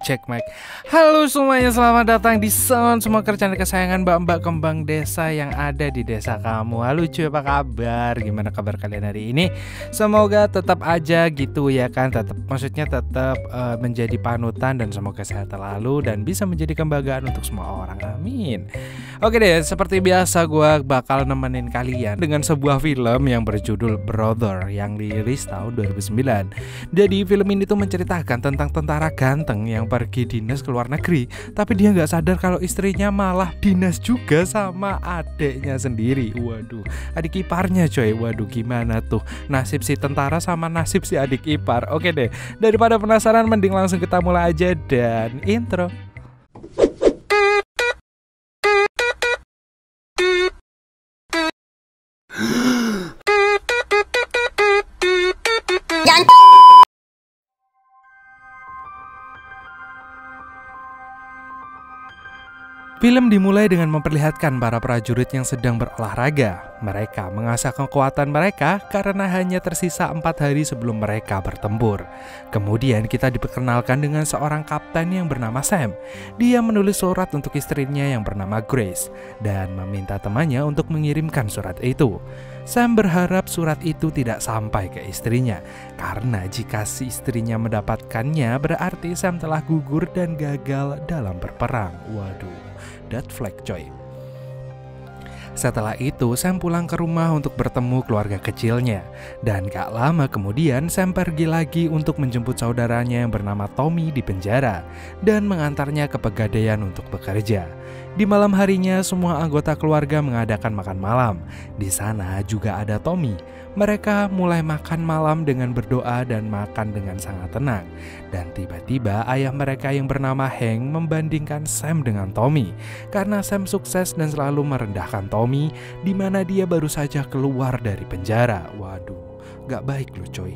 Cek mic. Halo semuanya, selamat datang di Sound, semua channel kesayangan mbak-mbak kembang desa yang ada di desa kamu. Halo cuy, apa kabar? Gimana kabar kalian hari ini? Semoga tetap aja gitu ya kan, maksudnya tetap menjadi panutan dan semoga sehat selalu dan bisa menjadi kebanggaan untuk semua orang. Amin. Oke deh, seperti biasa gue bakal nemenin kalian dengan sebuah film yang berjudul Brother yang dirilis tahun 2009. Jadi film ini tuh menceritakan tentang tentara ganteng yang pergi dinas ke luar negeri, tapi dia nggak sadar kalau istrinya malah dinas juga sama adiknya sendiri. Waduh, adik iparnya coy. Waduh, gimana tuh nasib si tentara sama nasib si adik ipar. Oke deh, daripada penasaran mending langsung kita mulai aja dan intro. Film dimulai dengan memperlihatkan para prajurit yang sedang berolahraga. Mereka mengasah kekuatan mereka karena hanya tersisa 4 hari sebelum mereka bertempur. Kemudian kita diperkenalkan dengan seorang kapten yang bernama Sam. Dia menulis surat untuk istrinya yang bernama Grace dan meminta temannya untuk mengirimkan surat itu. Sam berharap surat itu tidak sampai ke istrinya, karena jika si istrinya mendapatkannya berarti Sam telah gugur dan gagal dalam berperang. Waduh, that flag coy. Setelah itu Sam pulang ke rumah untuk bertemu keluarga kecilnya. Dan gak lama kemudian Sam pergi lagi untuk menjemput saudaranya yang bernama Tommy di penjara dan mengantarnya ke pegadaian untuk bekerja. Di malam harinya semua anggota keluarga mengadakan makan malam. Di sana juga ada Tommy. Mereka mulai makan malam dengan berdoa dan makan dengan sangat tenang. Dan tiba-tiba ayah mereka yang bernama Hank membandingkan Sam dengan Tommy. Karena Sam sukses dan selalu merendahkan Tommy, di mana dia baru saja keluar dari penjara. Waduh, gak baik loh coy.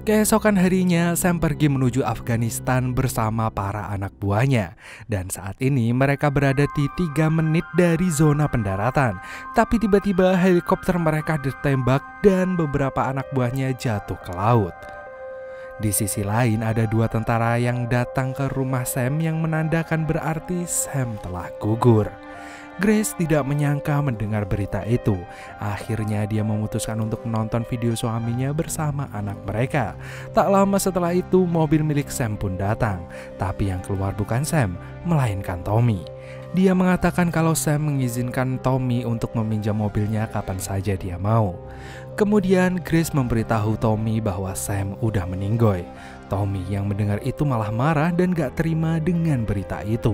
Keesokan harinya, Sam pergi menuju Afghanistan bersama para anak buahnya. Dan saat ini mereka berada di 3 menit dari zona pendaratan. Tapi tiba-tiba helikopter mereka ditembak dan beberapa anak buahnya jatuh ke laut. Di sisi lain ada 2 tentara yang datang ke rumah Sam yang menandakan berarti Sam telah gugur. Grace tidak menyangka mendengar berita itu. Akhirnya dia memutuskan untuk menonton video suaminya bersama anak mereka. Tak lama setelah itu mobil milik Sam pun datang. Tapi yang keluar bukan Sam, melainkan Tommy. Dia mengatakan kalau Sam mengizinkan Tommy untuk meminjam mobilnya kapan saja dia mau. Kemudian Grace memberitahu Tommy bahwa Sam udah meninggoy. Tommy yang mendengar itu malah marah dan gak terima dengan berita itu.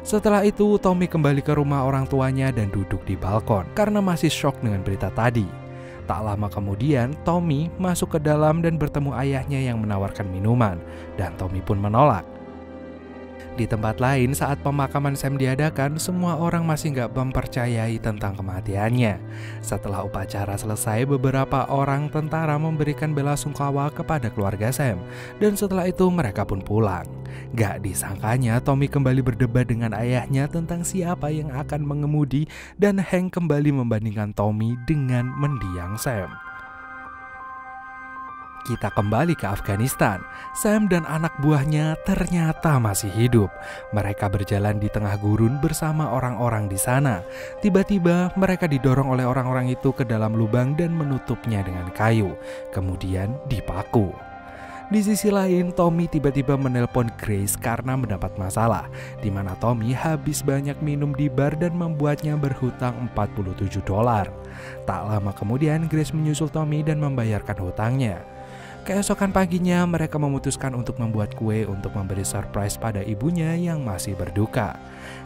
Setelah itu Tommy kembali ke rumah orang tuanya dan duduk di balkon karena masih shock dengan berita tadi. Tak lama kemudian Tommy masuk ke dalam dan bertemu ayahnya yang menawarkan minuman dan Tommy pun menolak. Di tempat lain saat pemakaman Sam diadakan, semua orang masih gak mempercayai tentang kematiannya. Setelah upacara selesai, beberapa orang tentara memberikan belasungkawa kepada keluarga Sam. Dan setelah itu mereka pun pulang. Gak disangkanya Tommy kembali berdebat dengan ayahnya tentang siapa yang akan mengemudi. Dan Hank kembali membandingkan Tommy dengan mendiang Sam. Kita kembali ke Afghanistan. Sam dan anak buahnya ternyata masih hidup. Mereka berjalan di tengah gurun bersama orang-orang di sana. Tiba-tiba mereka didorong oleh orang-orang itu ke dalam lubang dan menutupnya dengan kayu. Kemudian dipaku. Di sisi lain, Tommy tiba-tiba menelpon Grace karena mendapat masalah, di mana Tommy habis banyak minum di bar dan membuatnya berhutang $47. Tak lama kemudian Grace menyusul Tommy dan membayarkan hutangnya. Keesokan paginya mereka memutuskan untuk membuat kue untuk memberi surprise pada ibunya yang masih berduka.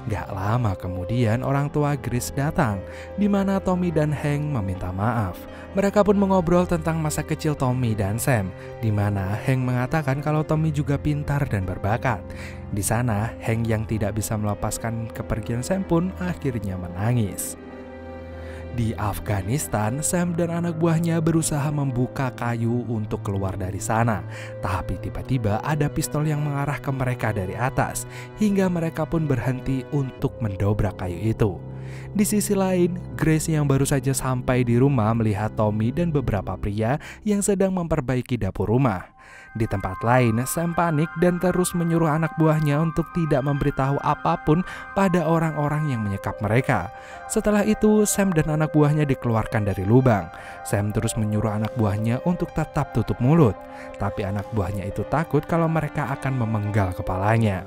Gak lama kemudian orang tua Grace datang, di mana Tommy dan Hank meminta maaf. Mereka pun mengobrol tentang masa kecil Tommy dan Sam, di mana Hank mengatakan kalau Tommy juga pintar dan berbakat. Di sana Hank yang tidak bisa melepaskan kepergian Sam pun akhirnya menangis. Di Afghanistan, Sam dan anak buahnya berusaha membuka kayu untuk keluar dari sana. Tapi tiba-tiba ada pistol yang mengarah ke mereka dari atas, hingga mereka pun berhenti untuk mendobrak kayu itu. Di sisi lain, Grace yang baru saja sampai di rumah melihat Tommy dan beberapa pria yang sedang memperbaiki dapur rumah. Di tempat lain, Sam panik dan terus menyuruh anak buahnya untuk tidak memberitahu apapun pada orang-orang yang menyekap mereka. Setelah itu, Sam dan anak buahnya dikeluarkan dari lubang. Sam terus menyuruh anak buahnya untuk tetap tutup mulut, tapi anak buahnya itu takut kalau mereka akan memenggal kepalanya.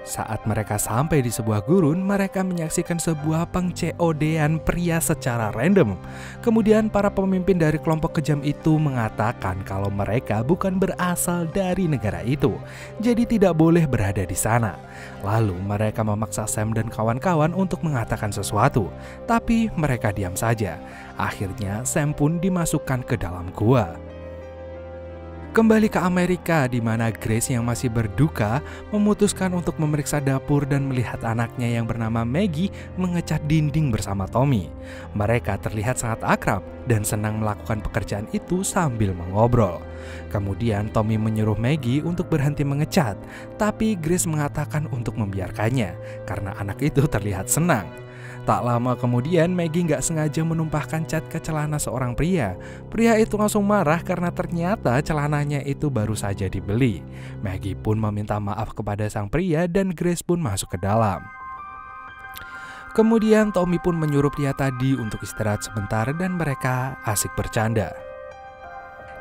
Saat mereka sampai di sebuah gurun, mereka menyaksikan sebuah peng-COD-an pria secara random. Kemudian para pemimpin dari kelompok kejam itu mengatakan kalau mereka bukan berasal dari negara itu, jadi tidak boleh berada di sana. Lalu mereka memaksa Sam dan kawan-kawan untuk mengatakan sesuatu, tapi mereka diam saja. Akhirnya Sam pun dimasukkan ke dalam gua. Kembali ke Amerika, di mana Grace yang masih berduka memutuskan untuk memeriksa dapur dan melihat anaknya yang bernama Maggie mengecat dinding bersama Tommy. Mereka terlihat sangat akrab dan senang melakukan pekerjaan itu sambil mengobrol. Kemudian Tommy menyuruh Maggie untuk berhenti mengecat, tapi Grace mengatakan untuk membiarkannya karena anak itu terlihat senang. Tak lama kemudian Maggie nggak sengaja menumpahkan cat ke celana seorang pria. Pria itu langsung marah karena ternyata celananya itu baru saja dibeli. Maggie pun meminta maaf kepada sang pria dan Grace pun masuk ke dalam. Kemudian Tommy pun menyuruh pria tadi untuk istirahat sebentar dan mereka asik bercanda.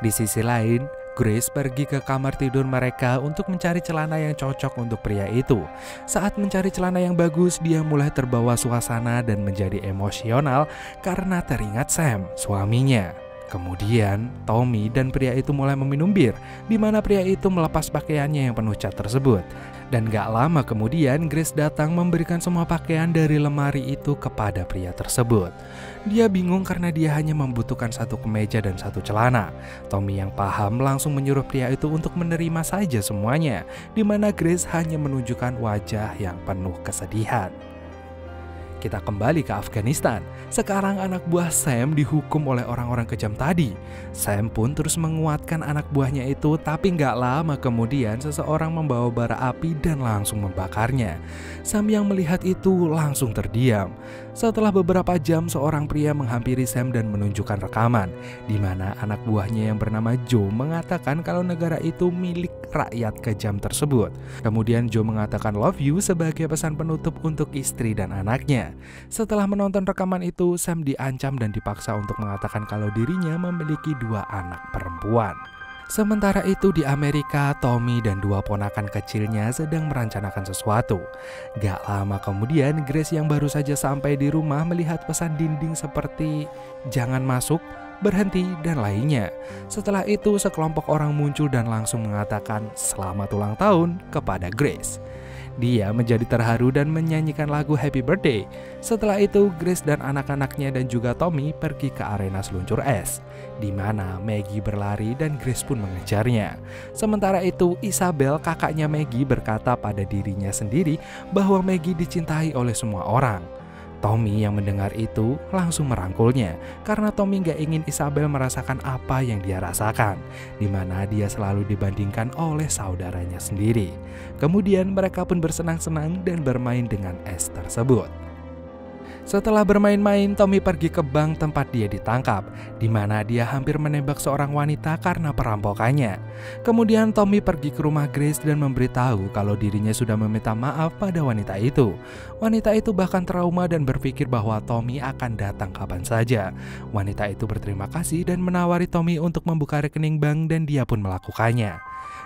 Di sisi lain, Grace pergi ke kamar tidur mereka untuk mencari celana yang cocok untuk pria itu. Saat mencari celana yang bagus, dia mulai terbawa suasana dan menjadi emosional karena teringat Sam, suaminya. Kemudian, Tommy dan pria itu mulai meminum bir, di mana pria itu melepas pakaiannya yang penuh cat tersebut. Dan gak lama kemudian, Grace datang memberikan semua pakaian dari lemari itu kepada pria tersebut. Dia bingung karena dia hanya membutuhkan satu kemeja dan satu celana. Tommy yang paham langsung menyuruh pria itu untuk menerima saja semuanya, di mana Grace hanya menunjukkan wajah yang penuh kesedihan. Kita kembali ke Afghanistan. Sekarang anak buah Sam dihukum oleh orang-orang kejam tadi. Sam pun terus menguatkan anak buahnya itu, tapi nggak lama kemudian seseorang membawa bara api dan langsung membakarnya. Sam yang melihat itu langsung terdiam. Setelah beberapa jam, seorang pria menghampiri Sam dan menunjukkan rekaman, di mana anak buahnya yang bernama Joe mengatakan kalau negara itu milik rakyat kejam tersebut. Kemudian Joe mengatakan love you sebagai pesan penutup untuk istri dan anaknya. Setelah menonton rekaman itu, Sam diancam dan dipaksa untuk mengatakan kalau dirinya memiliki 2 anak perempuan. Sementara itu di Amerika, Tommy dan 2 ponakan kecilnya sedang merencanakan sesuatu. Gak lama kemudian, Grace yang baru saja sampai di rumah melihat pesan dinding seperti jangan masuk, berhenti, dan lainnya. Setelah itu, sekelompok orang muncul dan langsung mengatakan selamat ulang tahun kepada Grace. Dia menjadi terharu dan menyanyikan lagu Happy Birthday. Setelah itu, Grace dan anak-anaknya dan juga Tommy pergi ke arena seluncur es, di mana Maggie berlari dan Grace pun mengejarnya. Sementara itu, Isabel, kakaknya Maggie, berkata pada dirinya sendiri bahwa Maggie dicintai oleh semua orang. Tommy yang mendengar itu langsung merangkulnya karena Tommy gak ingin Isabel merasakan apa yang dia rasakan, di mana dia selalu dibandingkan oleh saudaranya sendiri. Kemudian mereka pun bersenang-senang dan bermain dengan es tersebut. Setelah bermain-main, Tommy pergi ke bank tempat dia ditangkap, di mana dia hampir menembak seorang wanita karena perampokannya. Kemudian Tommy pergi ke rumah Grace dan memberitahu kalau dirinya sudah meminta maaf pada wanita itu. Wanita itu bahkan trauma dan berpikir bahwa Tommy akan datang kapan saja. Wanita itu berterima kasih dan menawari Tommy untuk membuka rekening bank dan dia pun melakukannya.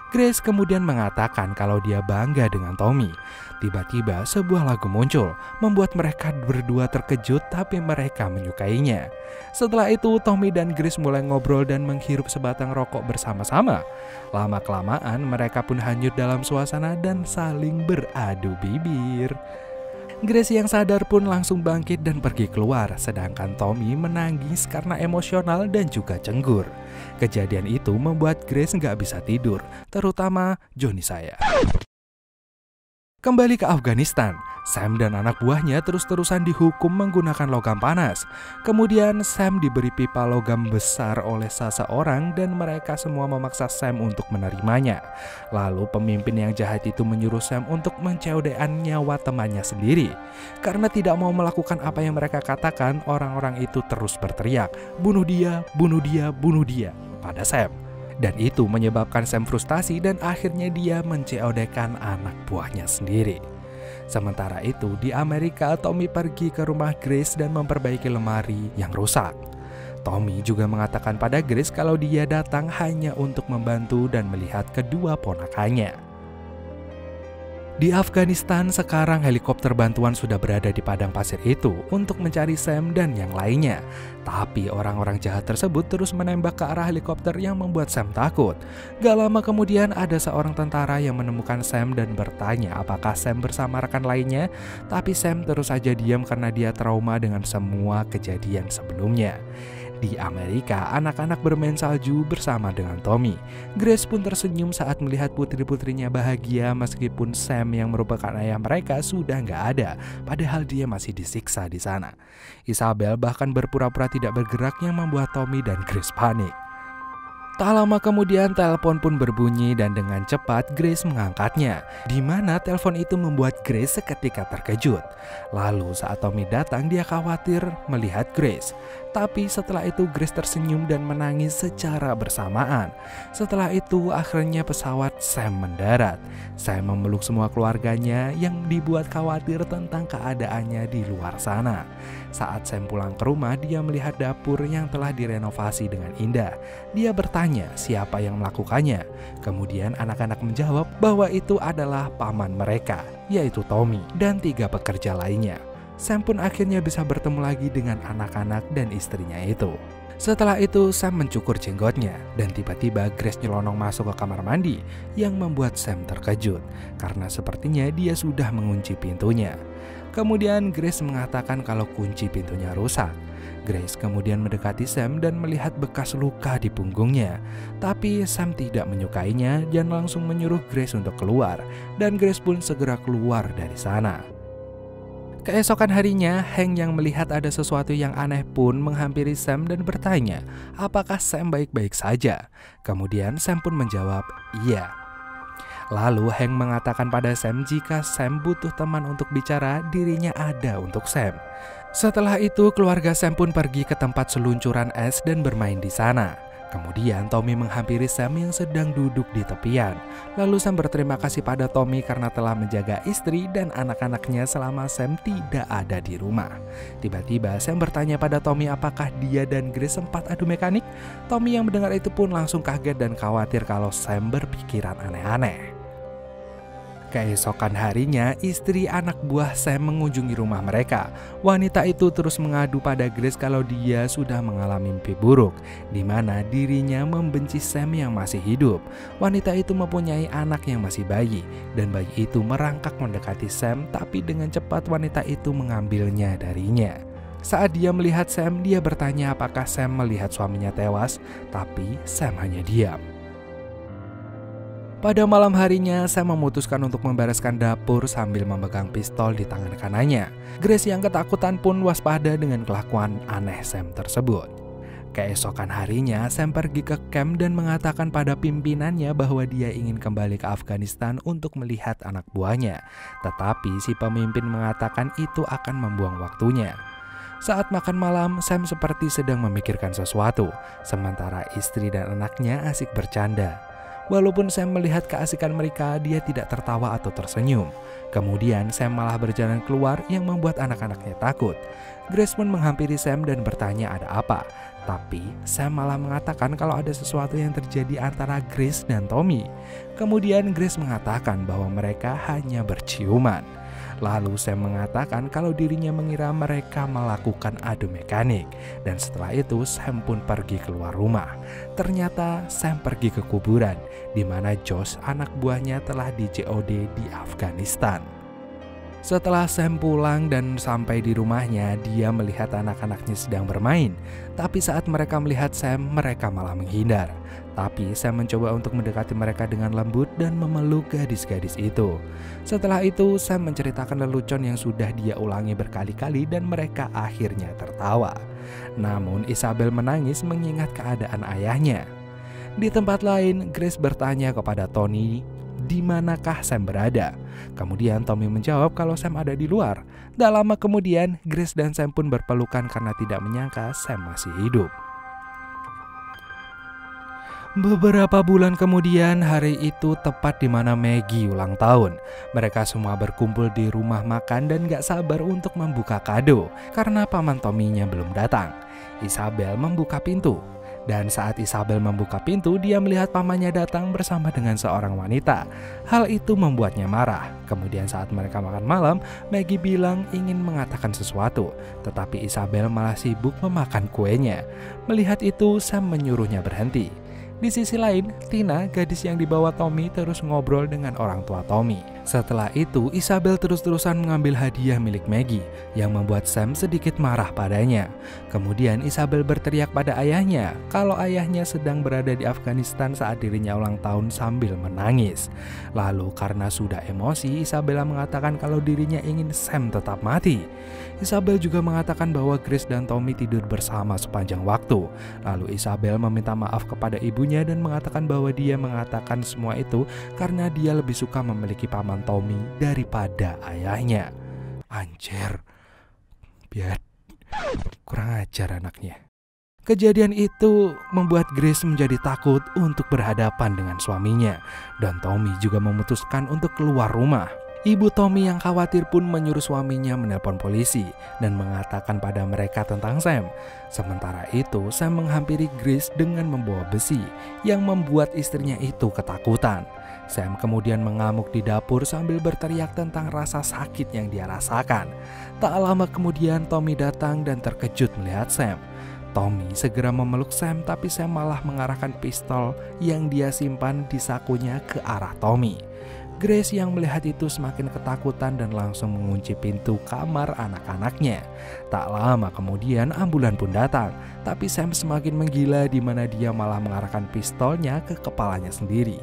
Grace kemudian mengatakan kalau dia bangga dengan Tommy. Tiba-tiba sebuah lagu muncul, membuat mereka berdua terkejut tapi mereka menyukainya. Setelah itu Tommy dan Grace mulai ngobrol dan menghirup sebatang rokok bersama-sama. Lama-kelamaan mereka pun hanyut dalam suasana dan saling beradu bibir. Grace yang sadar pun langsung bangkit dan pergi keluar, sedangkan Tommy menangis karena emosional dan juga cenggur. Kejadian itu membuat Grace nggak bisa tidur, terutama Johnny saya. Kembali ke Afghanistan, Sam dan anak buahnya terus-terusan dihukum menggunakan logam panas. Kemudian Sam diberi pipa logam besar oleh seseorang dan mereka semua memaksa Sam untuk menerimanya. Lalu pemimpin yang jahat itu menyuruh Sam untuk mencaudean nyawa temannya sendiri. Karena tidak mau melakukan apa yang mereka katakan, orang-orang itu terus berteriak, "Bunuh dia, bunuh dia, bunuh dia," pada Sam. Dan itu menyebabkan Sam frustasi dan akhirnya dia menceodekan anak buahnya sendiri. Sementara itu di Amerika, Tommy pergi ke rumah Grace dan memperbaiki lemari yang rusak. Tommy juga mengatakan pada Grace kalau dia datang hanya untuk membantu dan melihat kedua ponakannya. Di Afghanistan sekarang helikopter bantuan sudah berada di padang pasir itu untuk mencari Sam dan yang lainnya. Tapi orang-orang jahat tersebut terus menembak ke arah helikopter yang membuat Sam takut. Gak lama kemudian ada seorang tentara yang menemukan Sam dan bertanya apakah Sam bersama rekan lainnya. Tapi Sam terus saja diam karena dia trauma dengan semua kejadian sebelumnya. Di Amerika, anak-anak bermain salju bersama dengan Tommy. Grace pun tersenyum saat melihat putri-putrinya bahagia meskipun Sam yang merupakan ayah mereka sudah nggak ada, padahal dia masih disiksa di sana. Isabel bahkan berpura-pura tidak bergerak yang membuat Tommy dan Grace panik. Tak lama kemudian telepon pun berbunyi dan dengan cepat Grace mengangkatnya, di mana telepon itu membuat Grace seketika terkejut. Lalu saat Tommy datang dia khawatir melihat Grace. Tapi setelah itu Grace tersenyum dan menangis secara bersamaan. Setelah itu akhirnya pesawat Sam mendarat. Sam memeluk semua keluarganya yang dibuat khawatir tentang keadaannya di luar sana. Saat Sam pulang ke rumah, dia melihat dapur yang telah direnovasi dengan indah. Dia bertanya siapa yang melakukannya. Kemudian anak-anak menjawab bahwa itu adalah paman mereka, yaitu Tommy dan 3 pekerja lainnya. Sam pun akhirnya bisa bertemu lagi dengan anak-anak dan istrinya itu. Setelah itu Sam mencukur jenggotnya dan tiba-tiba Grace nyelonong masuk ke kamar mandi yang membuat Sam terkejut karena sepertinya dia sudah mengunci pintunya. Kemudian Grace mengatakan kalau kunci pintunya rusak. Grace kemudian mendekati Sam dan melihat bekas luka di punggungnya. Tapi Sam tidak menyukainya dan langsung menyuruh Grace untuk keluar. Dan Grace pun segera keluar dari sana. Keesokan harinya, Hank yang melihat ada sesuatu yang aneh pun menghampiri Sam dan bertanya, apakah Sam baik-baik saja? Kemudian Sam pun menjawab, iya. Lalu Hank mengatakan pada Sam jika Sam butuh teman untuk bicara, dirinya ada untuk Sam. Setelah itu, keluarga Sam pun pergi ke tempat seluncuran es dan bermain di sana. Kemudian Tommy menghampiri Sam yang sedang duduk di tepian. Lalu Sam berterima kasih pada Tommy karena telah menjaga istri dan anak-anaknya selama Sam tidak ada di rumah. Tiba-tiba Sam bertanya pada Tommy apakah dia dan Grace sempat adu mekanik. Tommy yang mendengar itu pun langsung kaget dan khawatir kalau Sam berpikiran aneh-aneh. Keesokan harinya, istri anak buah Sam mengunjungi rumah mereka. Wanita itu terus mengadu pada Grace kalau dia sudah mengalami mimpi buruk, di mana dirinya membenci Sam yang masih hidup. Wanita itu mempunyai anak yang masih bayi, dan bayi itu merangkak mendekati Sam, tapi dengan cepat wanita itu mengambilnya darinya. Saat dia melihat Sam, dia bertanya apakah Sam melihat suaminya tewas, tapi Sam hanya diam. Pada malam harinya, Sam memutuskan untuk membereskan dapur sambil memegang pistol di tangan kanannya. Grace yang ketakutan pun waspada dengan kelakuan aneh Sam tersebut. Keesokan harinya, Sam pergi ke camp dan mengatakan pada pimpinannya bahwa dia ingin kembali ke Afghanistan untuk melihat anak buahnya. Tetapi si pemimpin mengatakan itu akan membuang waktunya. Saat makan malam, Sam seperti sedang memikirkan sesuatu, sementara istri dan anaknya asik bercanda. Walaupun Sam melihat keasikan mereka, dia tidak tertawa atau tersenyum. Kemudian Sam malah berjalan keluar yang membuat anak-anaknya takut. Grace pun menghampiri Sam dan bertanya ada apa. Tapi Sam malah mengatakan kalau ada sesuatu yang terjadi antara Grace dan Tommy. Kemudian Grace mengatakan bahwa mereka hanya berciuman. Lalu Sam mengatakan kalau dirinya mengira mereka melakukan adu mekanik. Dan setelah itu Sam pun pergi keluar rumah. Ternyata Sam pergi ke kuburan, di mana Josh anak buahnya telah di COD di Afghanistan. Setelah Sam pulang dan sampai di rumahnya, dia melihat anak-anaknya sedang bermain. Tapi saat mereka melihat Sam, mereka malah menghindar. Tapi Sam mencoba untuk mendekati mereka dengan lembut dan memeluk gadis-gadis itu. Setelah itu, Sam menceritakan lelucon yang sudah dia ulangi berkali-kali dan mereka akhirnya tertawa. Namun Isabel menangis mengingat keadaan ayahnya. Di tempat lain, Grace bertanya kepada Tony, di manakah Sam berada? Kemudian Tommy menjawab kalau Sam ada di luar. Tak lama kemudian, Grace dan Sam pun berpelukan karena tidak menyangka Sam masih hidup. Beberapa bulan kemudian, hari itu tepat di mana Maggie ulang tahun. Mereka semua berkumpul di rumah makan dan gak sabar untuk membuka kado karena paman Tommy-nya belum datang. Isabel membuka pintu. Dan saat Isabel membuka pintu, dia melihat pamannya datang bersama dengan seorang wanita. Hal itu membuatnya marah. Kemudian saat mereka makan malam, Maggie bilang ingin mengatakan sesuatu, tetapi Isabel malah sibuk memakan kuenya. Melihat itu, Sam menyuruhnya berhenti. Di sisi lain, Tina, gadis yang dibawa Tommy, terus ngobrol dengan orang tua Tommy. Setelah itu, Isabel terus-terusan mengambil hadiah milik Maggie, yang membuat Sam sedikit marah padanya. Kemudian Isabel berteriak pada ayahnya, kalau ayahnya sedang berada di Afghanistan saat dirinya ulang tahun sambil menangis. Lalu karena sudah emosi, Isabella mengatakan kalau dirinya ingin Sam tetap mati. Isabel juga mengatakan bahwa Grace dan Tommy tidur bersama sepanjang waktu. Lalu Isabel meminta maaf kepada ibunya dan mengatakan bahwa dia mengatakan semua itu karena dia lebih suka memiliki paman Tommy daripada ayahnya. Anjir, biar kurang ajar anaknya. Kejadian itu membuat Grace menjadi takut untuk berhadapan dengan suaminya, dan Tommy juga memutuskan untuk keluar rumah. Ibu Tommy yang khawatir pun menyuruh suaminya menelpon polisi dan mengatakan pada mereka tentang Sam. Sementara itu, Sam menghampiri Grace dengan membawa besi yang membuat istrinya itu ketakutan. Sam kemudian mengamuk di dapur sambil berteriak tentang rasa sakit yang dia rasakan. Tak lama kemudian Tommy datang dan terkejut melihat Sam. Tommy segera memeluk Sam, tapi Sam malah mengarahkan pistol yang dia simpan di sakunya ke arah Tommy. Grace yang melihat itu semakin ketakutan dan langsung mengunci pintu kamar anak-anaknya. Tak lama kemudian ambulan pun datang, tapi Sam semakin menggila di mana dia malah mengarahkan pistolnya ke kepalanya sendiri.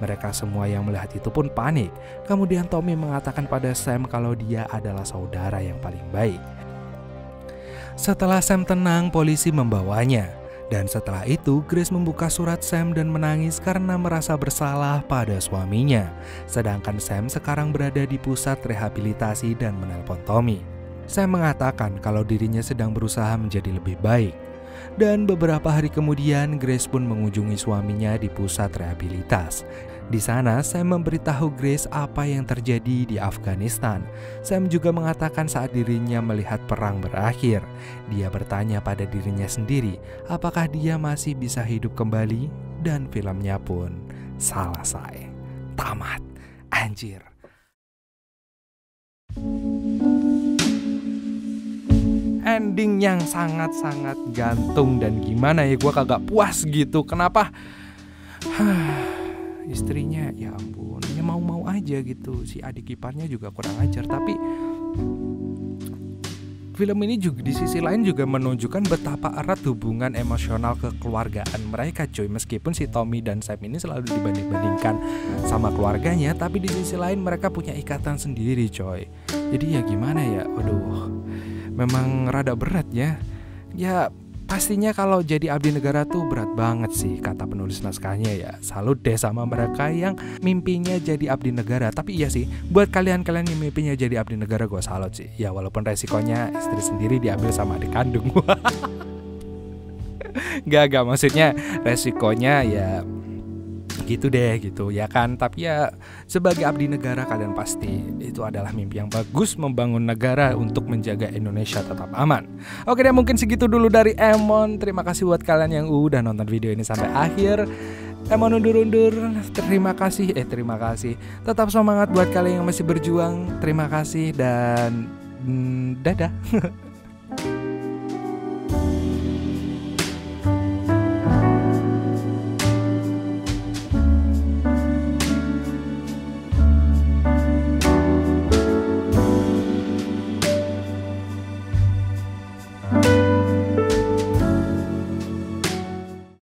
Mereka semua yang melihat itu pun panik. Kemudian Tommy mengatakan pada Sam kalau dia adalah saudara yang paling baik. Setelah Sam tenang, polisi membawanya. Dan setelah itu, Grace membuka surat Sam dan menangis karena merasa bersalah pada suaminya. Sedangkan Sam sekarang berada di pusat rehabilitasi dan menelpon Tommy. Sam mengatakan kalau dirinya sedang berusaha menjadi lebih baik. Dan beberapa hari kemudian, Grace pun mengunjungi suaminya di pusat rehabilitas. Di sana, Sam memberitahu Grace apa yang terjadi di Afghanistan. Sam juga mengatakan saat dirinya melihat perang berakhir. Dia bertanya pada dirinya sendiri, apakah dia masih bisa hidup kembali? Dan filmnya pun selesai. Tamat. Anjir. Ending yang sangat-sangat gantung dan gimana ya, gue kagak puas gitu. Kenapa? Istrinya ya ampun, ya mau-mau aja gitu. Si adik iparnya juga kurang ajar. Tapi film ini juga di sisi lain juga menunjukkan betapa erat hubungan emosional kekeluargaan mereka, coy. Meskipun si Tommy dan Sam ini selalu dibanding-bandingkan sama keluarganya, tapi di sisi lain mereka punya ikatan sendiri, coy. Jadi ya gimana ya, aduh, memang rada berat ya. Ya pastinya kalau jadi abdi negara tuh berat banget sih, kata penulis naskahnya ya. Salut deh sama mereka yang mimpinya jadi abdi negara. Tapi iya sih, buat kalian-kalian yang mimpinya jadi abdi negara, gue salut sih. Ya walaupun resikonya istri sendiri diambil sama adik kandung. Gak maksudnya resikonya ya gitu deh gitu ya kan. Tapi ya sebagai abdi negara kalian pasti itu adalah mimpi yang bagus, membangun negara untuk menjaga Indonesia tetap aman. Oke deh, mungkin segitu dulu dari Emon. Terima kasih buat kalian yang udah nonton video ini sampai akhir. Emon undur-undur. Terima kasih. Tetap semangat buat kalian yang masih berjuang. Terima kasih dan dadah.